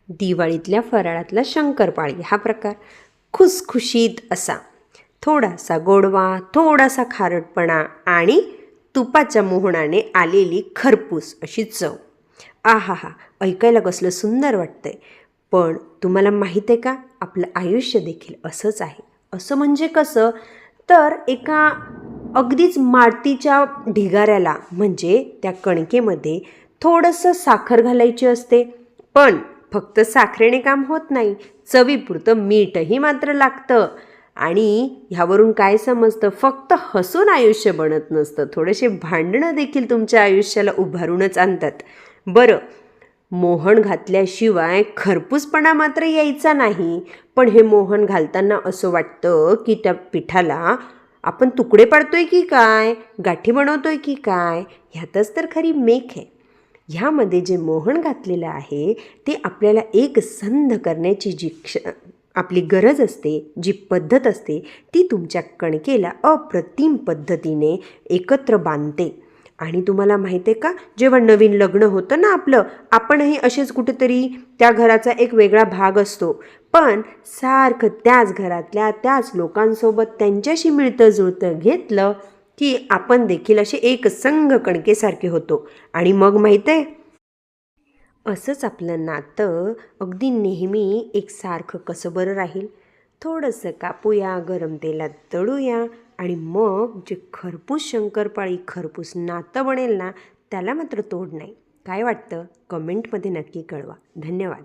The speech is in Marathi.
दिवाळीतल्या फराळातला शंकरपाळी हा प्रकार खुसखुशीत असा, थोडासा गोडवा, थोडासा खारटपणा आणि तुपाच्या मोहनाने आलेली खरपूस अशी चव. आहाहा, ऐकायला कसलं सुंदर वाटतंय. पण तुम्हाला माहीत आहे का, आपलं आयुष्य देखील असंच आहे. असं म्हणजे कसं, तर एका अगदीच मातीच्या ढिगाऱ्याला म्हणजे त्या कणकेमध्ये थोडंसं साखर घालायची असते. पण फक्त साखरेने काम होत नाही, चवीपुरतं मीठही मात्र लागतं. आणि ह्यावरून काय समजतं, फक्त हसून आयुष्य बनत नसतं, थोडेसे भांडणं देखील तुमच्या आयुष्याला उभारूनच आणतात. बरं, मोहन घातल्याशिवाय खरपूसपणा मात्र यायचा नाही. पण हे मोहन घालताना असं वाटतं की त्या पिठाला आपण तुकडे पाडतोय की काय, गाठी बनवतोय की काय. ह्यातच तर खरी मेख आहे. ह्यामध्ये जे मोहन घातलेलं आहे ते आपल्याला एक संध करण्याची आपली गरज असते, जी पद्धत असते, ती तुमच्या कणकेला अप्रतिम पद्धतीने एकत्र बांधते. आणि तुम्हाला माहिती आहे का, जेव्हा नवीन लग्न होतं ना आपलं, आपणही असेच कुठेतरी त्या घराचा एक वेगळा भाग असतो. पण सारखं त्याच घरातल्या त्याच लोकांसोबत त्यांच्याशी मिळतं जुळतं घेतलं की आपण देखील असे एक संघ कणकेसारखे होतो. आणि मग माहीत आहे, असंच आपलं नातं अगदी नेहमी एकसारखं कसं बरं राहील. थोडंसं कापूया, गरम तेलात तळूया आणि मग जे खरपूस शंकरपाळी खरपूस नातं बनेल ना, त्याला मात्र तोड नाही. काय वाटतं, कमेंटमध्ये नक्की कळवा. धन्यवाद.